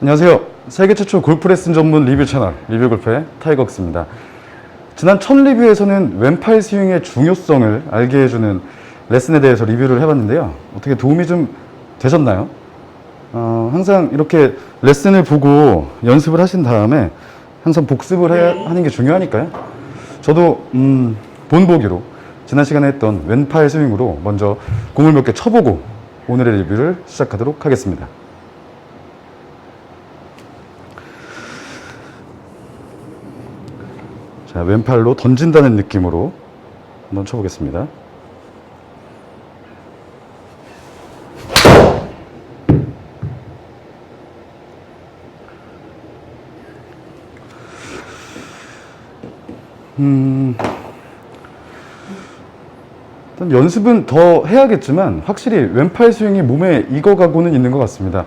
안녕하세요. 세계 최초 골프 레슨 전문 리뷰 채널 리뷰골프의 타이거스입니다. 지난 첫 리뷰에서는 왼팔 스윙의 중요성을 알게 해주는 레슨에 대해서 리뷰를 해봤는데요. 어떻게 도움이 좀 되셨나요? 항상 이렇게 레슨을 보고 연습을 하신 다음에 항상 복습을 하는 게 중요하니까요. 저도 본보기로 지난 시간에 했던 왼팔 스윙으로 먼저 공을 몇 개 쳐보고 오늘의 리뷰를 시작하도록 하겠습니다. 자, 왼팔로 던진다는 느낌으로 한번 쳐보겠습니다. 일단 연습은 더 해야겠지만 확실히 왼팔 스윙이 몸에 익어가고는 있는 것 같습니다.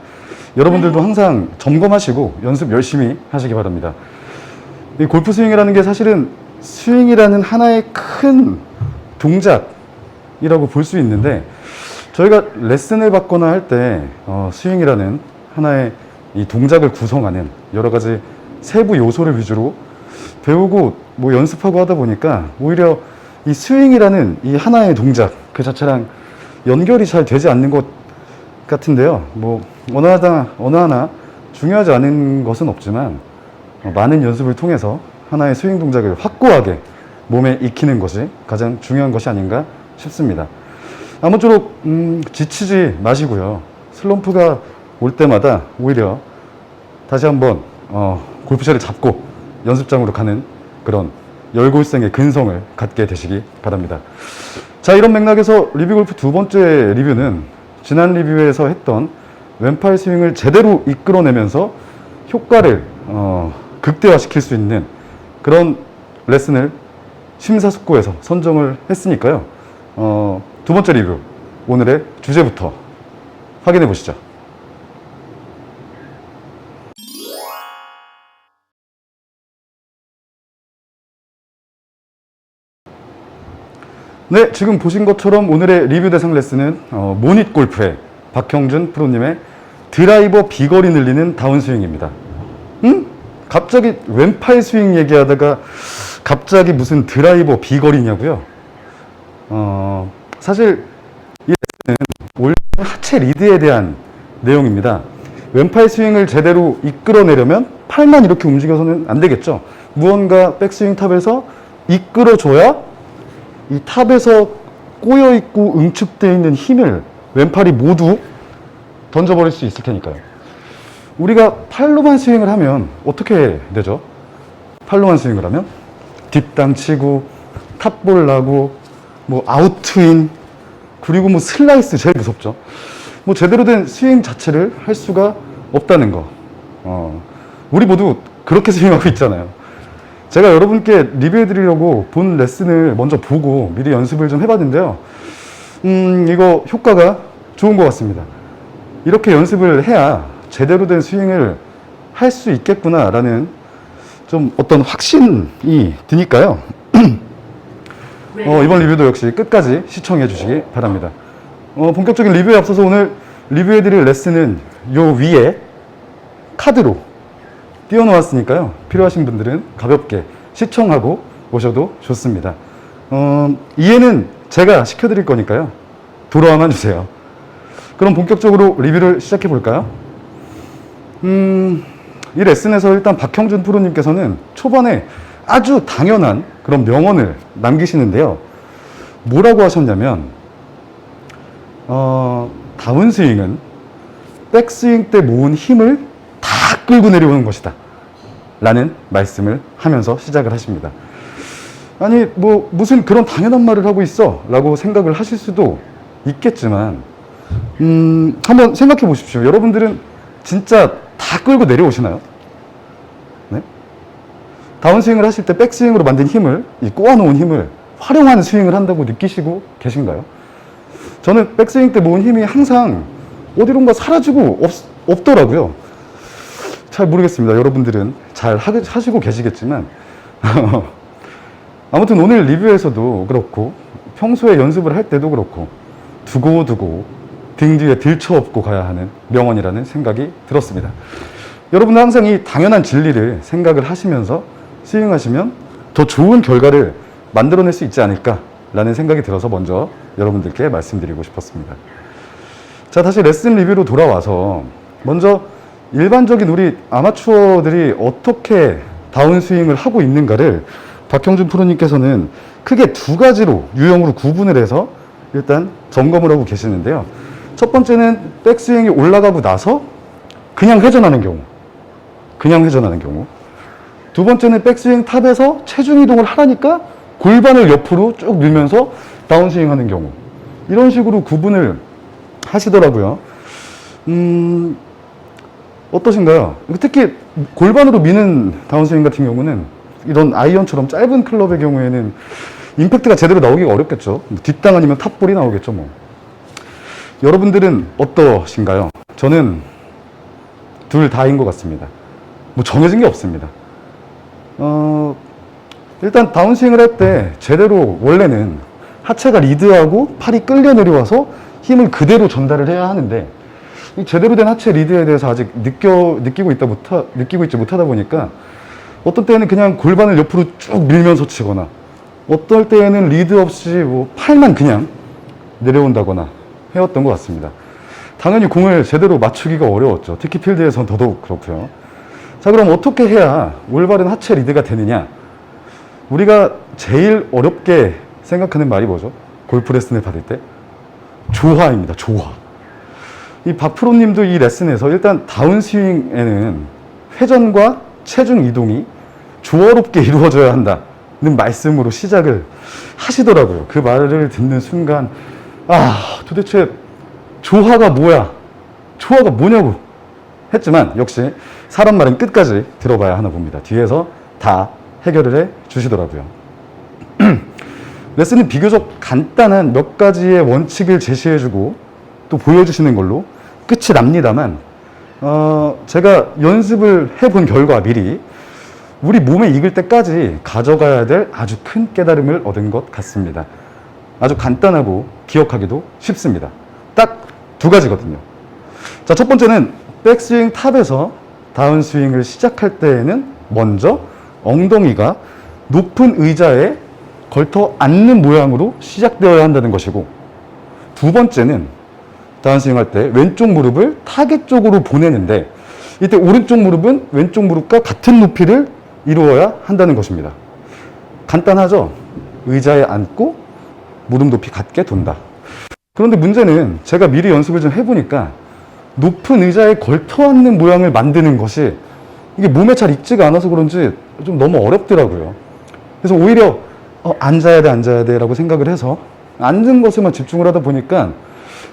여러분들도 항상 점검하시고 연습 열심히 하시기 바랍니다. 이 골프 스윙이라는 게 사실은 스윙이라는 하나의 큰 동작이라고 볼 수 있는데, 저희가 레슨을 받거나 할 때 스윙이라는 하나의 이 동작을 구성하는 여러 가지 세부 요소를 위주로 배우고 연습하고 하다 보니까 오히려 이 스윙이라는 이 하나의 동작 그 자체랑 연결이 잘 되지 않는 것 같은데요. 어느 하나 중요하지 않은 것은 없지만 많은 연습을 통해서 하나의 스윙 동작을 확고하게 몸에 익히는 것이 가장 중요한 것이 아닌가 싶습니다. 아무쪼록 지치지 마시고요. 슬럼프가 올 때마다 오히려 다시 한번 골프채를 잡고 연습장으로 가는 그런 열골생의 근성을 갖게 되시기 바랍니다. 자, 이런 맥락에서 리뷰골프 두 번째 리뷰는 지난 리뷰에서 했던 왼팔 스윙을 제대로 이끌어내면서 효과를 극대화시킬 수 있는 그런 레슨을 심사숙고해서 선정을 했으니까요. 두 번째 리뷰, 오늘의 주제부터 확인해 보시죠. 네, 지금 보신 것처럼 오늘의 리뷰 대상 레슨은 모닛골프의 박형준 프로님의 드라이버 비거리 늘리는 다운스윙입니다. 갑자기 왼팔 스윙 얘기하다가 갑자기 무슨 드라이버 비거리냐고요? 사실 이 레슨은 원래 하체 리드에 대한 내용입니다. 왼팔 스윙을 제대로 이끌어내려면 팔만 이렇게 움직여서는 안 되겠죠. 무언가 백스윙 탑에서 이끌어줘야 이 탑에서 꼬여있고 응축되어 있는 힘을 왼팔이 모두 던져버릴 수 있을 테니까요. 우리가 팔로만 스윙을 하면 어떻게 되죠? 팔로만 스윙을 하면 뒷땅 치고 탑볼 나고 아웃트윈, 그리고 슬라이스 제일 무섭죠. 제대로 된 스윙 자체를 할 수가 없다는 거. 우리 모두 그렇게 스윙하고 있잖아요. 제가 여러분께 리뷰해 드리려고 본 레슨을 먼저 보고 미리 연습을 좀 해봤는데요. 이거 효과가 좋은 것 같습니다. 이렇게 연습을 해야 제대로 된 스윙을 할 수 있겠구나라는 좀 어떤 확신이 드니까요. 이번 리뷰도 역시 끝까지 시청해 주시기 바랍니다. 본격적인 리뷰에 앞서서 오늘 리뷰해 드릴 레슨은 요 위에 카드로 띄워 놓았으니까요. 필요하신 분들은 가볍게 시청하고 오셔도 좋습니다. 이해는 제가 시켜드릴 거니까요. 돌아와만 주세요. 그럼 본격적으로 리뷰를 시작해 볼까요? 이 레슨에서 일단 박형준 프로님께서는 초반에 아주 당연한 그런 명언을 남기시는데요. 뭐라고 하셨냐면, 다운스윙은 백스윙 때 모은 힘을 다 끌고 내려오는 것이다 라는 말씀을 하면서 시작을 하십니다. 아니 무슨 그런 당연한 말을 하고 있어 라고 생각을 하실 수도 있겠지만, 한번 생각해 보십시오. 여러분들은 진짜 다 끌고 내려오시나요? 네? 다운스윙을 하실 때 백스윙으로 만든 힘을, 이 꼬아놓은 힘을 활용하는 스윙을 한다고 느끼시고 계신가요? 저는 백스윙 때 모은 힘이 항상 어디론가 사라지고 없더라고요. 잘 모르겠습니다. 여러분들은 잘 하시고 계시겠지만 아무튼 오늘 리뷰에서도 그렇고 평소에 연습을 할 때도 그렇고 두고두고 등 뒤에 들쳐업고 가야 하는 명언이라는 생각이 들었습니다. 여러분은 항상 이 당연한 진리를 생각을 하시면서 스윙하시면 더 좋은 결과를 만들어낼 수 있지 않을까라는 생각이 들어서 먼저 여러분들께 말씀드리고 싶었습니다. 자, 다시 레슨 리뷰로 돌아와서 먼저 일반적인 우리 아마추어들이 어떻게 다운스윙을 하고 있는가를 박형준 프로님께서는 크게 두 가지로 유형으로 구분을 해서 일단 점검을 하고 계시는데요. 첫 번째는 백스윙이 올라가고 나서 그냥 회전하는 경우. 두 번째는 백스윙 탑에서 체중 이동을 하라니까 골반을 옆으로 쭉 밀면서 다운스윙 하는 경우. 이런 식으로 구분을 하시더라고요. 어떠신가요? 특히 골반으로 미는 다운스윙 같은 경우는 이런 아이언처럼 짧은 클럽의 경우에는 임팩트가 제대로 나오기가 어렵겠죠. 뒷땅 아니면 탑볼이 나오겠죠, 뭐. 여러분들은 어떠신가요? 저는 둘 다인 것 같습니다. 뭐 정해진 게 없습니다. 일단 다운스윙을 할 때 제대로 원래는 하체가 리드하고 팔이 끌려 내려와서 힘을 그대로 전달을 해야 하는데 이 제대로 된 하체 리드에 대해서 아직 느끼고 있지 못하다 보니까 어떤 때는 그냥 골반을 옆으로 쭉 밀면서 치거나 어떨 때에는 리드 없이 뭐 팔만 그냥 내려온다거나 해왔던 것 같습니다. 당연히 공을 제대로 맞추기가 어려웠죠. 특히 필드에서는 더더욱 그렇고요. 자, 그럼 어떻게 해야 올바른 하체 리드가 되느냐? 우리가 제일 어렵게 생각하는 말이 뭐죠? 골프 레슨을 받을 때? 조화입니다. 조화. 이 박프로님도 이 레슨에서 일단 다운스윙에는 회전과 체중 이동이 조화롭게 이루어져야 한다는 말씀으로 시작을 하시더라고요. 그 말을 듣는 순간 도대체 조화가 뭐야? 조화가 뭐냐고 했지만 역시 사람 말은 끝까지 들어봐야 하나 봅니다. 뒤에서 다 해결을 해 주시더라고요. 레슨은 비교적 간단한 몇 가지의 원칙을 제시해주고 또 보여주시는 걸로 끝이 납니다만 제가 연습을 해본 결과 미리 우리 몸에 익을 때까지 가져가야 될 아주 큰 깨달음을 얻은 것 같습니다. 아주 간단하고 기억하기도 쉽습니다. 딱 두 가지거든요. 자, 첫 번째는 백스윙 탑에서 다운스윙을 시작할 때에는 먼저 엉덩이가 높은 의자에 걸터 앉는 모양으로 시작되어야 한다는 것이고, 두 번째는 다운스윙 할 때 왼쪽 무릎을 타겟 쪽으로 보내는데 이때 오른쪽 무릎은 왼쪽 무릎과 같은 높이를 이루어야 한다는 것입니다. 간단하죠? 의자에 앉고 무릎 높이 같게 돈다. 그런데 문제는 제가 미리 연습을 좀 해보니까 높은 의자에 걸터 앉는 모양을 만드는 것이 이게 몸에 잘 익지가 않아서 그런지 좀 너무 어렵더라고요. 그래서 오히려 앉아야 돼 라고 생각을 해서 앉은 것에만 집중을 하다 보니까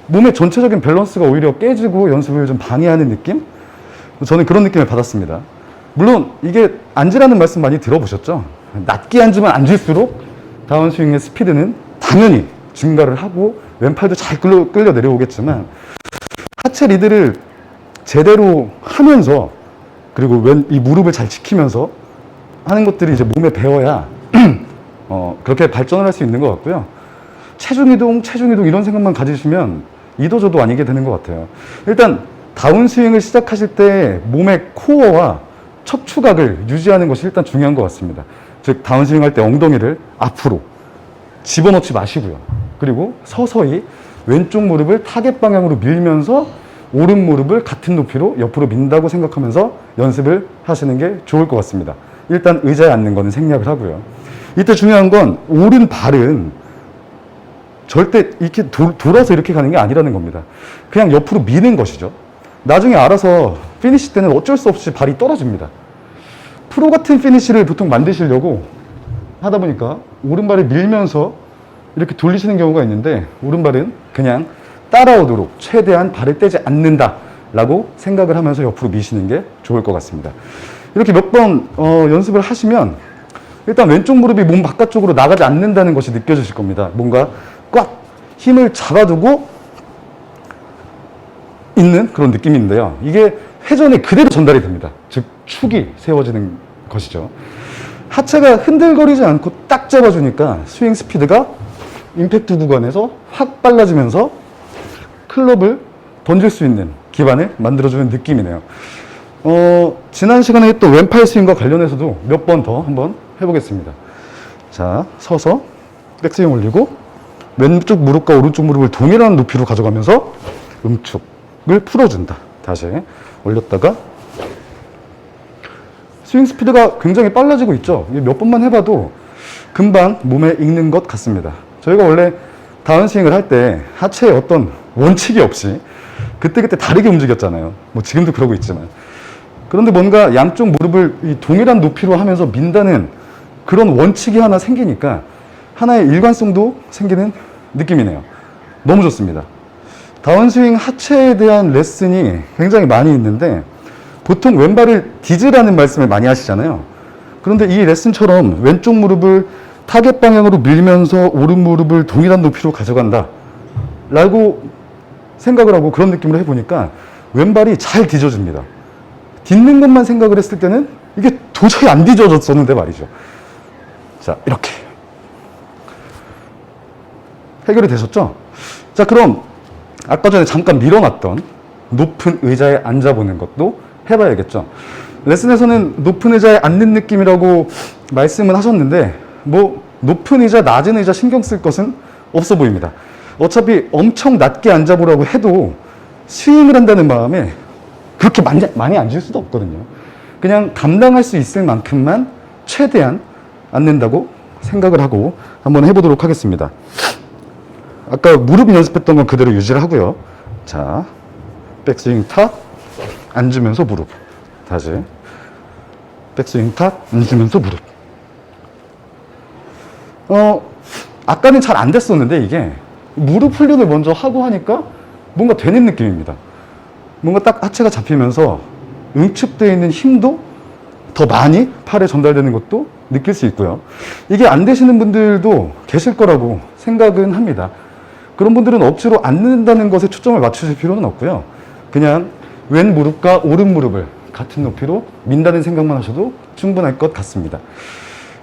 몸의 전체적인 밸런스가 오히려 깨지고 연습을 좀 방해하는 느낌? 저는 그런 느낌을 받았습니다. 물론 이게 앉으라는 말씀 많이 들어보셨죠? 낮게 앉으면 앉을수록 다운스윙의 스피드는 당연히 증가를 하고 왼팔도 잘 끌려 내려오겠지만 하체 리드를 제대로 하면서 그리고 이 무릎을 잘 지키면서 하는 것들이 이제 몸에 배워야 그렇게 발전을 할 수 있는 것 같고요. 체중 이동 이런 생각만 가지시면 이도저도 아니게 되는 것 같아요. 일단 다운스윙을 시작하실 때 몸의 코어와 척추각을 유지하는 것이 일단 중요한 것 같습니다. 즉 다운스윙 할 때 엉덩이를 앞으로 집어넣지 마시고요. 그리고 서서히 왼쪽 무릎을 타겟 방향으로 밀면서 오른 무릎을 같은 높이로 옆으로 민다고 생각하면서 연습을 하시는 게 좋을 것 같습니다. 일단 의자에 앉는 거는 생략을 하고요. 이때 중요한 건 오른 발은 절대 이렇게 돌아서 이렇게 가는 게 아니라는 겁니다. 그냥 옆으로 미는 것이죠. 나중에 알아서 피니시 때는 어쩔 수 없이 발이 떨어집니다. 프로 같은 피니시를 보통 만드시려고 하다 보니까 오른발을 밀면서 이렇게 돌리시는 경우가 있는데 오른발은 그냥 따라오도록 최대한 발을 떼지 않는다 라고 생각을 하면서 옆으로 미시는 게 좋을 것 같습니다. 이렇게 몇 번 연습을 하시면 일단 왼쪽 무릎이 몸 바깥쪽으로 나가지 않는다는 것이 느껴지실 겁니다. 뭔가 꽉 힘을 잡아두고 있는 그런 느낌인데요. 이게 회전에 그대로 전달이 됩니다. 즉 축이 세워지는 것이죠. 하체가 흔들거리지 않고 딱 잡아주니까 스윙 스피드가 임팩트 구간에서 확 빨라지면서 클럽을 던질 수 있는 기반을 만들어주는 느낌이네요. 지난 시간에 했던 왼팔 스윙과 관련해서도 몇 번 더 한번 해보겠습니다. 자, 서서 백스윙 올리고 왼쪽 무릎과 오른쪽 무릎을 동일한 높이로 가져가면서 음축을 풀어준다. 다시 올렸다가 스윙 스피드가 굉장히 빨라지고 있죠. 몇 번만 해봐도 금방 몸에 익는 것 같습니다. 저희가 원래 다운스윙을 할 때 하체에 어떤 원칙이 없이 그때그때 다르게 움직였잖아요. 뭐 지금도 그러고 있지만. 그런데 뭔가 양쪽 무릎을 이 동일한 높이로 하면서 민다는 그런 원칙이 하나 생기니까 하나의 일관성도 생기는 느낌이네요. 너무 좋습니다. 다운스윙 하체에 대한 레슨이 굉장히 많이 있는데 보통 왼발을 디즈라는 말씀을 많이 하시잖아요. 그런데 이 레슨처럼 왼쪽 무릎을 타겟 방향으로 밀면서 오른 무릎을 동일한 높이로 가져간다 라고 생각을 하고 그런 느낌으로 해보니까 왼발이 잘 뒤져집니다. 딛는 것만 생각을 했을 때는 이게 도저히 안 뒤져졌었는데 말이죠. 자, 이렇게 해결이 되셨죠? 자, 그럼 아까 전에 잠깐 밀어놨던 높은 의자에 앉아보는 것도 해봐야겠죠. 레슨에서는 높은 의자에 앉는 느낌이라고 말씀은 하셨는데 뭐 높은 의자, 낮은 의자 신경 쓸 것은 없어 보입니다. 어차피 엄청 낮게 앉아보라고 해도 스윙을 한다는 마음에 그렇게 많이 앉을 수도 없거든요. 그냥 감당할 수 있을 만큼만 최대한 앉는다고 생각을 하고 한번 해보도록 하겠습니다. 아까 무릎 연습했던 건 그대로 유지를 하고요. 자, 백스윙 탑, 앉으면서 무릎. 다시 백스윙 탑, 앉으면서 무릎. 아까는 잘 안 됐었는데 이게 무릎 훈련을 먼저 하고 하니까 뭔가 되는 느낌입니다. 뭔가 딱 하체가 잡히면서 응축되어 있는 힘도 더 많이 팔에 전달되는 것도 느낄 수 있고요. 이게 안 되시는 분들도 계실 거라고 생각은 합니다. 그런 분들은 억지로 앉는다는 것에 초점을 맞추실 필요는 없고요. 그냥 왼 무릎과 오른 무릎을 같은 높이로 민다는 생각만 하셔도 충분할 것 같습니다.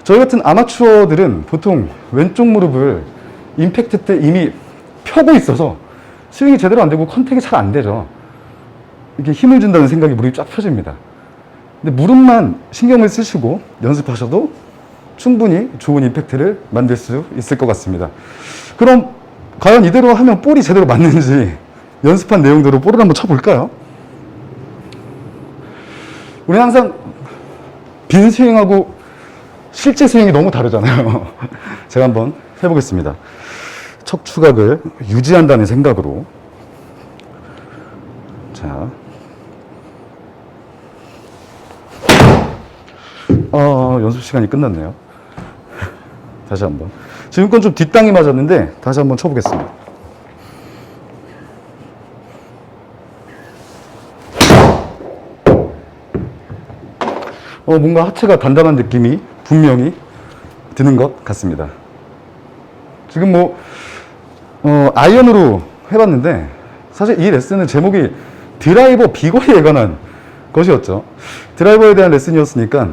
저희 같은 아마추어들은 보통 왼쪽 무릎을 임팩트 때 이미 펴고 있어서 스윙이 제대로 안 되고 컨택이 잘 안 되죠. 이렇게 힘을 준다는 생각이 무릎이 쫙 펴집니다. 근데 무릎만 신경을 쓰시고 연습하셔도 충분히 좋은 임팩트를 만들 수 있을 것 같습니다. 그럼 과연 이대로 하면 볼이 제대로 맞는지 연습한 내용대로 볼을 한번 쳐볼까요? 우리는 항상 빈 스윙하고 실제 스윙이 너무 다르잖아요. 제가 한번 해보겠습니다. 척추각을 유지한다는 생각으로. 자. 연습 시간이 끝났네요. 다시 한번. 지금 건 좀 뒷땅이 맞았는데 다시 한번 쳐보겠습니다. 뭔가 하체가 단단한 느낌이 분명히 드는 것 같습니다. 지금 아이언으로 해봤는데 사실 이 레슨은 제목이 드라이버 비거리에 관한 것이었죠. 드라이버에 대한 레슨이었으니까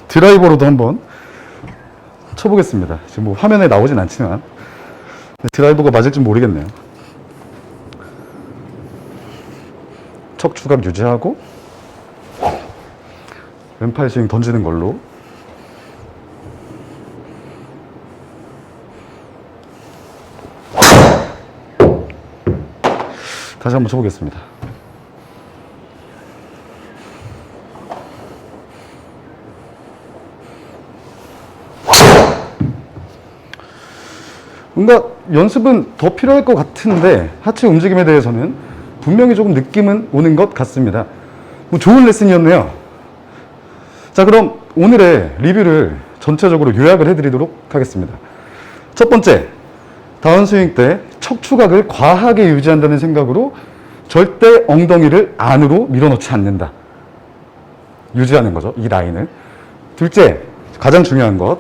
드라이버로도 한번 쳐보겠습니다. 지금 화면에 나오진 않지만 드라이버가 맞을지 모르겠네요. 척추각 유지하고 왼팔 스윙 던지는 걸로. 다시 한번 쳐보겠습니다. 뭔가 연습은 더 필요할 것 같은데 하체 움직임에 대해서는 분명히 조금 느낌은 오는 것 같습니다. 좋은 레슨이었네요. 자, 그럼 오늘의 리뷰를 전체적으로 요약을 해드리도록 하겠습니다. 첫 번째, 다운스윙 때 척추각을 과하게 유지한다는 생각으로 절대 엉덩이를 안으로 밀어넣지 않는다. 유지하는 거죠, 이 라인을. 둘째, 가장 중요한 것,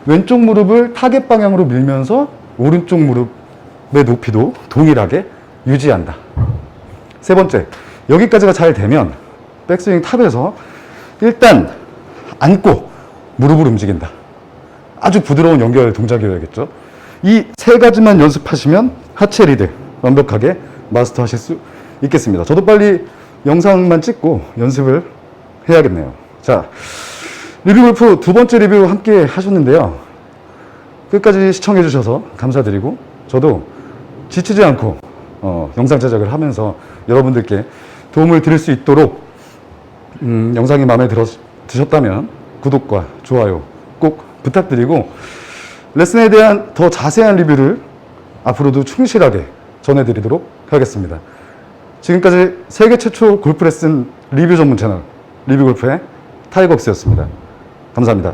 왼쪽 무릎을 타겟 방향으로 밀면서 오른쪽 무릎의 높이도 동일하게 유지한다. 세 번째, 여기까지가 잘 되면 백스윙 탑에서 일단 앉고 무릎을 움직인다. 아주 부드러운 연결 동작이어야겠죠. 이 세 가지만 연습하시면 하체 리드 완벽하게 마스터하실 수 있겠습니다. 저도 빨리 영상만 찍고 연습을 해야겠네요. 자, 리뷰골프 두 번째 리뷰 함께 하셨는데요. 끝까지 시청해 주셔서 감사드리고, 저도 지치지 않고 영상 제작을 하면서 여러분들께 도움을 드릴 수 있도록 영상이 마음에 드셨다면 구독과 좋아요 꼭 부탁드리고, 레슨에 대한 더 자세한 리뷰를 앞으로도 충실하게 전해드리도록 하겠습니다. 지금까지 세계 최초 골프 레슨 리뷰 전문 채널 리뷰골프의 타이거옥스였습니다. 감사합니다.